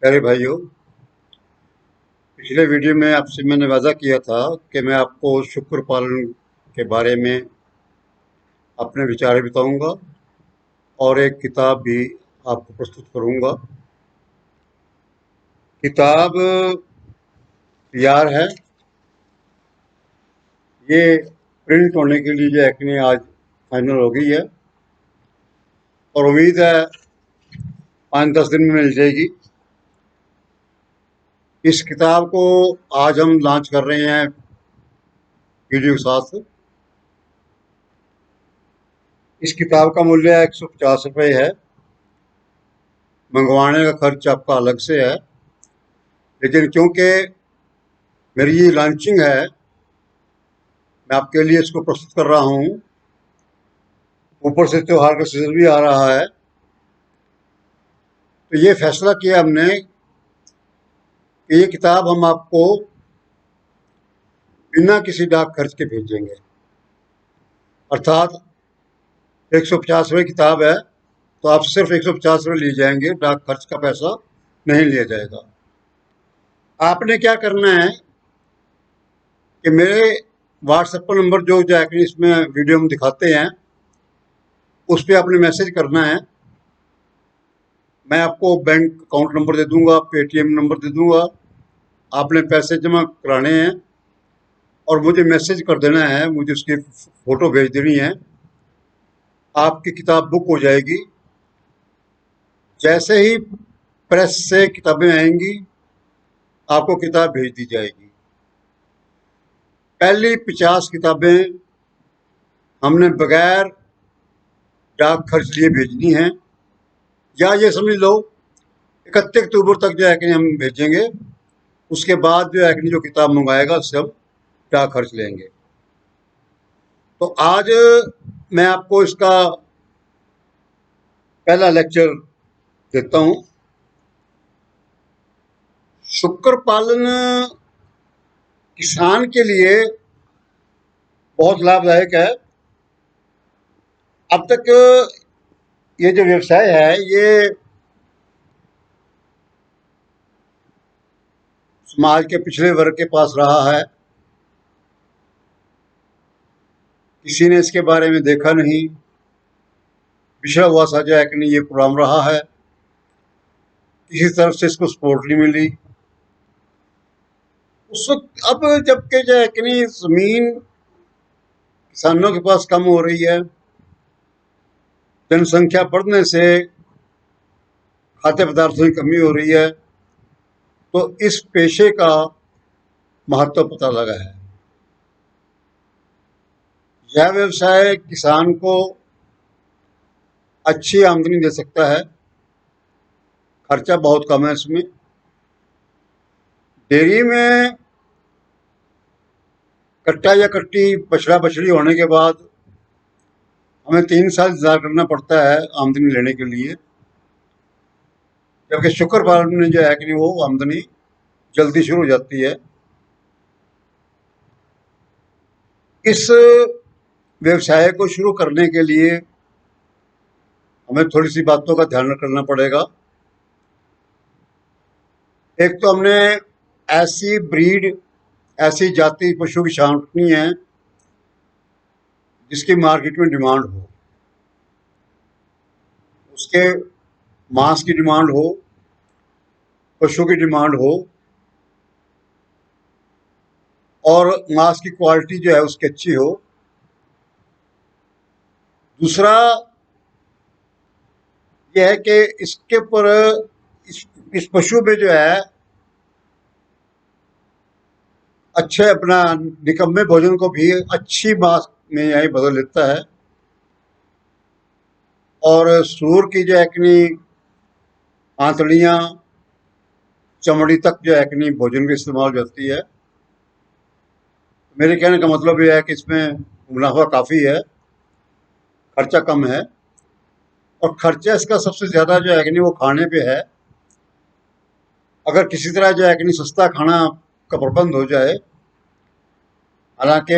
प्यारे भाइयों, पिछले वीडियो में आपसे मैंने वादा किया था कि मैं आपको शुक्र पालन के बारे में अपने विचार बताऊंगा और एक किताब भी आपको प्रस्तुत करूंगा। किताब तैयार है, ये प्रिंट होने के लिए जो है आज फाइनल हो गई है और उम्मीद है 5-10 दिन में मिल जाएगी। इस किताब को आज हम लॉन्च कर रहे हैं वीडियो के साथ। इस किताब का मूल्य 150 रुपये है। मंगवाने का खर्च आपका अलग से है, लेकिन क्योंकि मेरी ये लॉन्चिंग है, मैं आपके लिए इसको प्रस्तुत कर रहा हूँ। ऊपर से त्योहार का सीजन भी आ रहा है, तो ये फैसला किया हमने कि ये किताब हम आपको बिना किसी डाक खर्च के भेजेंगे। अर्थात 150 रुपये किताब है तो आप सिर्फ 150 रुपये लिए जाएंगे, डाक खर्च का पैसा नहीं लिया जाएगा। आपने क्या करना है कि मेरे व्हाट्सएप पर नंबर जो जाकर इसमें वीडियो में दिखाते हैं उस पर आपने मैसेज करना है। मैं आपको बैंक अकाउंट नंबर दे दूंगा, पेटीएम नंबर दे दूंगा। आपने पैसे जमा कराने हैं और मुझे मैसेज कर देना है, मुझे उसकी फ़ोटो भेज देनी है। आपकी किताब बुक हो जाएगी। जैसे ही प्रेस से किताबें आएंगी आपको किताब भेज दी जाएगी। पहली 50 किताबें हमने बगैर डाक खर्च लिए भेजनी हैं, या ये समझ लो 31 अक्टूबर तक जो है कि हम भेजेंगे। उसके बाद जो है कि जो किताब मंगाएगा उससे हम डाक खर्च लेंगे। तो आज मैं आपको इसका पहला लेक्चर देता हूँ। शुक्र पालन किसान के लिए बहुत लाभदायक है। अब तक ये जो व्यवसाय है ये समाज के पिछड़े वर्ग के पास रहा है। किसी ने इसके बारे में देखा नहीं, पिछड़ा हुआ सा जो है कि नहीं ये प्रोग्राम रहा है। किसी तरफ से इसको सपोर्ट नहीं मिली। उस वक्त अब जबकि जो है कि नहीं जमीन किसानों के पास कम हो रही है, जनसंख्या बढ़ने से खाद्य पदार्थों की कमी हो रही है, तो इस पेशे का महत्व पता लगा है। यह व्यवसाय किसान को अच्छी आमदनी दे सकता है, खर्चा बहुत कम है इसमें। डेयरी में कट्टा या कट्टी बछड़ा बछड़ी होने के बाद हमें 3 साल इंतजार करना पड़ता है आमदनी लेने के लिए, जबकि शुक्र पालन में जो है कि वो आमदनी जल्दी शुरू हो जाती है। इस व्यवसाय को शुरू करने के लिए हमें थोड़ी सी बातों का ध्यान रखना पड़ेगा। एक तो हमने ऐसी ब्रीड, ऐसी जाति पशु की छांटनी है जिसकी मार्केट में डिमांड हो, उसके मांस की डिमांड हो, पशु की डिमांड हो और मांस की क्वालिटी जो है उसकी अच्छी हो। दूसरा यह है कि इसके ऊपर इस पशु में जो है अच्छे अपना निकम्मे भोजन को भी अच्छी मांस में यही बदल लेता है। और सूअर की जो है कि आंतड़ियाँ, चमड़ी तक जो है कि भोजन में इस्तेमाल हो जाती है। मेरे कहने का मतलब यह है कि इसमें मुनाफा काफ़ी है, खर्चा कम है। और खर्चा इसका सबसे ज़्यादा जो है कि वो खाने पे है। अगर किसी तरह जो है कि सस्ता खाना का प्रबंध हो जाए, हालांकि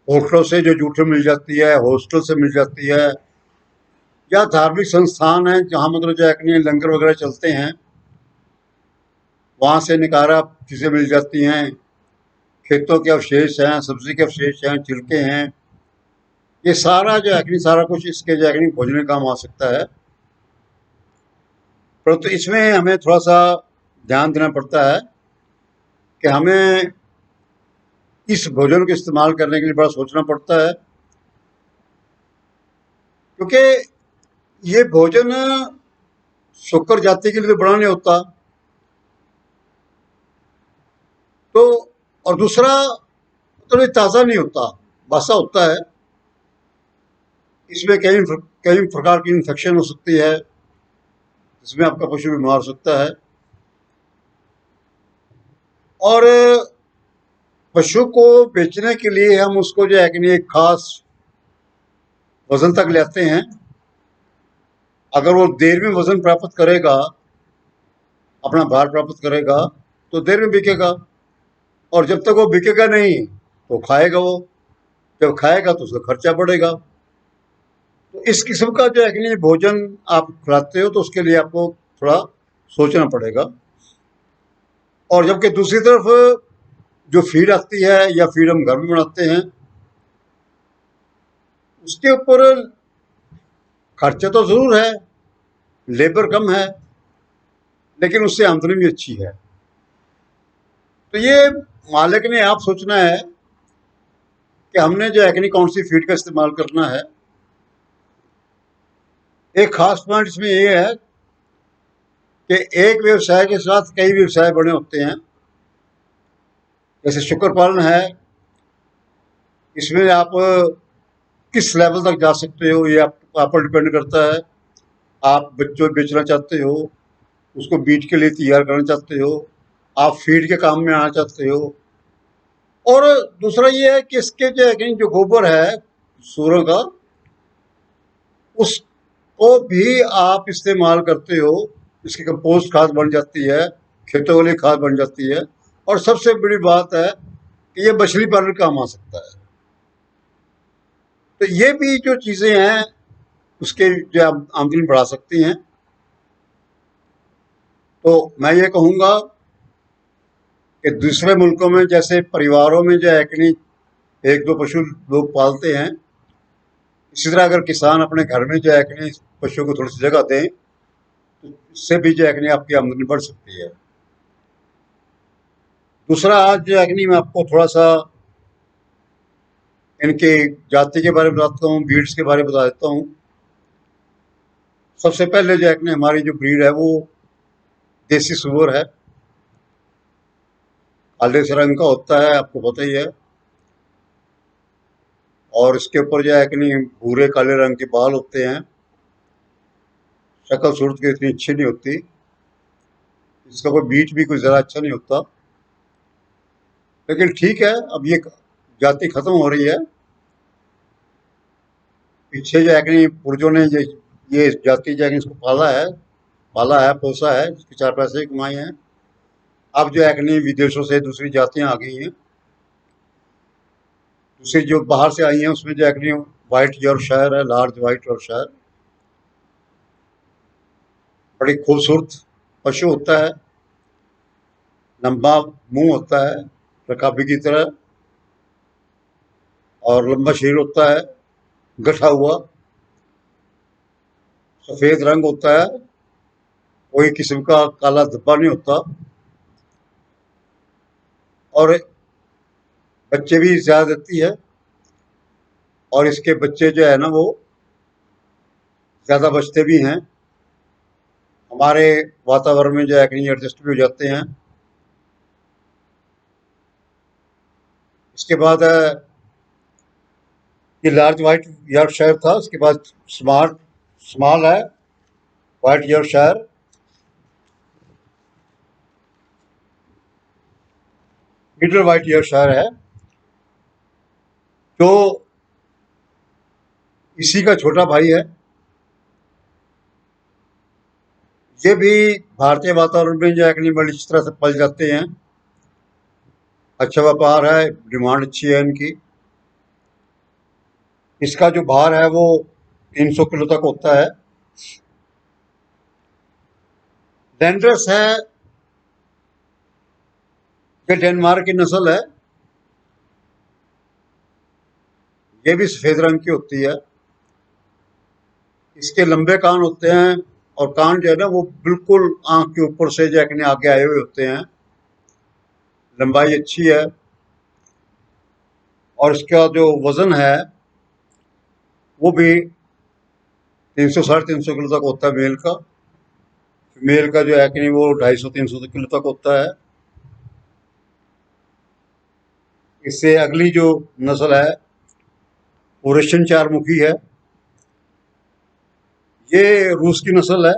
होटलों से जो जूठे मिल जाती है, हॉस्टल से मिल जाती है, या धार्मिक संस्थान है जहाँ मतलब जो है कि लंगर वगैरह चलते हैं, वहाँ से निकारा चीज़ें मिल जाती हैं, खेतों के अवशेष हैं, सब्जी के अवशेष हैं, छिलके हैं, ये सारा जो है कि सारा कुछ इसके जो है कि भोजन में काम आ सकता है। परंतु इसमें हमें थोड़ा सा ध्यान देना पड़ता है कि हमें इस भोजन को इस्तेमाल करने के लिए बड़ा सोचना पड़ता है, क्योंकि ये भोजन शुक्र जाति के लिए तो बड़ा नहीं होता। तो और दूसरा तो ये ताज़ा नहीं होता, बासा होता है। इसमें कई प्रकार की इन्फेक्शन हो सकती है, इसमें आपका पशु बीमार हो सकता है। और पशु को बेचने के लिए हम उसको जो है कि नहीं एक खास वजन तक लेते हैं। अगर वो देर में वजन प्राप्त करेगा, अपना भार प्राप्त करेगा, तो देर में बिकेगा, और जब तक वो बिकेगा नहीं तो खाएगा वो, जब खाएगा तो उसका खर्चा बढ़ेगा। तो इस किस्म का जो है कि नहीं भोजन आप खिलाते हो तो उसके लिए आपको थोड़ा सोचना पड़ेगा। और जबकि दूसरी तरफ जो फीड आती है या फीड हम घर में बनाते हैं, उसके ऊपर खर्चा तो जरूर है, लेबर कम है, लेकिन उससे आमदनी भी अच्छी है। तो ये मालिक ने आप सोचना है कि हमने जो है कि नहीं कौन सी फीड का इस्तेमाल करना है। एक खास पॉइंट इसमें ये है कि एक व्यवसाय के साथ कई व्यवसाय बने होते हैं। जैसे शुक्र पालन है, इसमें आप किस लेवल तक जा सकते हो ये आप पर डिपेंड करता है। आप बच्चों बेचना चाहते हो, उसको बीज के लिए तैयार करना चाहते हो, आप फीड के काम में आना चाहते हो। और दूसरा ये है कि इसके जो है कि जो गोबर है सूरों का, उसको भी आप इस्तेमाल करते हो, इसकी कंपोस्ट खाद बन जाती है, खेतों वाली खाद बन जाती है। और सबसे बड़ी बात है कि ये मछली पालन काम आ सकता है। तो ये भी जो चीज़ें हैं उसके जो आमदनी बढ़ा सकती हैं। तो मैं ये कहूँगा कि दूसरे मुल्कों में जैसे परिवारों में जो है कि नहीं एक दो पशु लोग पालते हैं, इसी तरह अगर किसान अपने घर में जो है कि नहीं पशुओं को थोड़ी सी जगह दें तो इससे भी जो है कि नहीं आपकी आमदनी बढ़ सकती है। दूसरा आज जो है कि नहीं मैं आपको थोड़ा सा इनके जाति के बारे में बताता हूँ, ब्रीड्स के बारे में बता देता हूँ। सबसे पहले जो है कि हमारी जो ब्रीड है वो देसी सुअर है, काले से रंग का होता है, आपको पता ही है। और इसके ऊपर जो है कि नहीं भूरे काले रंग के बाल होते हैं। शक्ल सूरत की इतनी अच्छी नहीं होती, इसका कोई बीट भी कोई ज़्यादा अच्छा नहीं होता। लेकिन ठीक है, अब ये जाति खत्म हो रही है। पीछे जो है कि नहीं पूर्वजों ने ये जाति जो है कि इसको पाला है, पोसा है, इसके चार पैसे कमाए हैं। अब जो है कि नहीं विदेशों से दूसरी जातियां आ गई हैं, दूसरी जो बाहर से आई हैं उसमें जो है कि नहीं वाइट यॉर्कशायर है, लार्ज वाइट यॉर्कशायर, बड़ी खूबसूरत पशु होता है, लंबा मुंह होता है रकाबी की तरह, और लंबा शरीर होता है गठा हुआ, सफ़ेद रंग होता है, कोई किस्म का काला धब्बा नहीं होता। और बच्चे भी ज़्यादा देती है, और इसके बच्चे जो है ना वो ज़्यादा बचते भी हैं, हमारे वातावरण में जो है कहीं एडजस्ट भी हो जाते हैं। इसके बाद ये लार्ज वाइट यॉर्कशायर था, उसके बाद स्मॉल है white Yorkshire, middle white Yorkshire है, जो इसी का छोटा भाई है। ये भी भारतीय वातावरण में जो है कि बड़ी इस तरह से पल जाते हैं। अच्छा व्यापार है, डिमांड अच्छी है इनकी। इसका जो भार है वो 300 किलो तक होता है। लैंडर्स है, ये डेनमार्क की नस्ल है। ये भी सफेद रंग की होती है। इसके लंबे कान होते हैं और कान जो है ना वो बिल्कुल आंख के ऊपर से जो है आगे आए हुए होते हैं। लंबाई अच्छी है और इसका जो वजन है वो भी 300 350 किलो तक होता है मेल का। फीमेल का जो है कि नहीं वो 250 300 किलो तक होता है। इससे अगली जो नस्ल है वो रशियन चार मुखी है। ये रूस की नस्ल है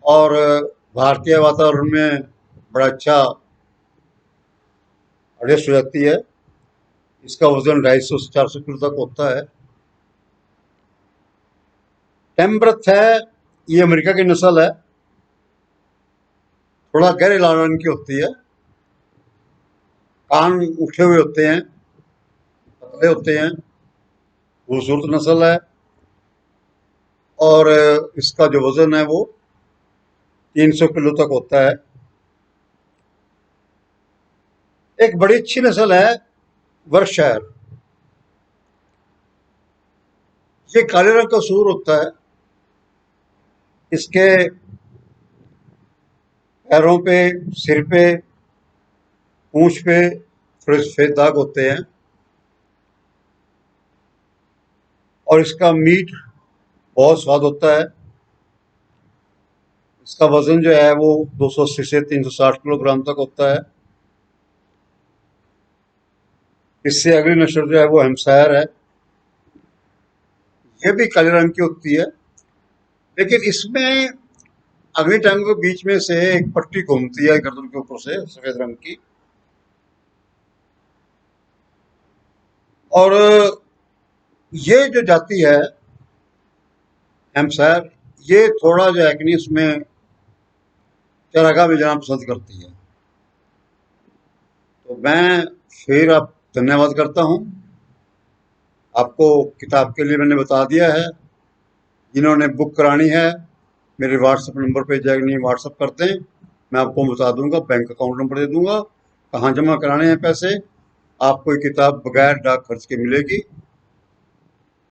और भारतीय वातावरण में बड़ा अच्छा एडजस्ट हो जाती है। इसका वजन 250 से 400 किलो तक होता है। टेम्ब्रथ है, ये अमेरिका की नस्ल है। थोड़ा गहरे लाल रंग की होती है। कान उठे हुए होते हैं, पतले होते हैं, खूबसूरत नस्ल है और इसका जो वजन है वो 300 किलो तक होता है। एक बड़ी अच्छी नस्ल है वर्कशायर। ये काले रंग का सूर होता है। इसके पैरों पे, सिर पे, पूंछ पे थोड़े सफेद दाग होते हैं और इसका मीट बहुत स्वाद होता है। इसका वजन जो है वो 280 से 360 किलोग्राम तक होता है। इससे अगली नस्ल जो है वो हेम्पशायर है। ये भी काले रंग की होती है, लेकिन इसमें अगली टांग के बीच में से एक पट्टी घूमती है गर्दन के ऊपर से सफेद रंग की। और ये जो जाति है हेम्पशायर, ये थोड़ा जो है कि नहीं इसमें चरागाह में जाना पसंद करती है। तो मैं फिर आप धन्यवाद करता हूँ। आपको किताब के लिए मैंने बता दिया है। जिन्होंने बुक करानी है मेरे व्हाट्सएप नंबर पे जाकर नहीं व्हाट्सएप कर दें, मैं आपको बता दूंगा, बैंक अकाउंट नंबर दे दूंगा, कहाँ जमा कराने हैं पैसे। आपको ये किताब बगैर डाक खर्च के मिलेगी।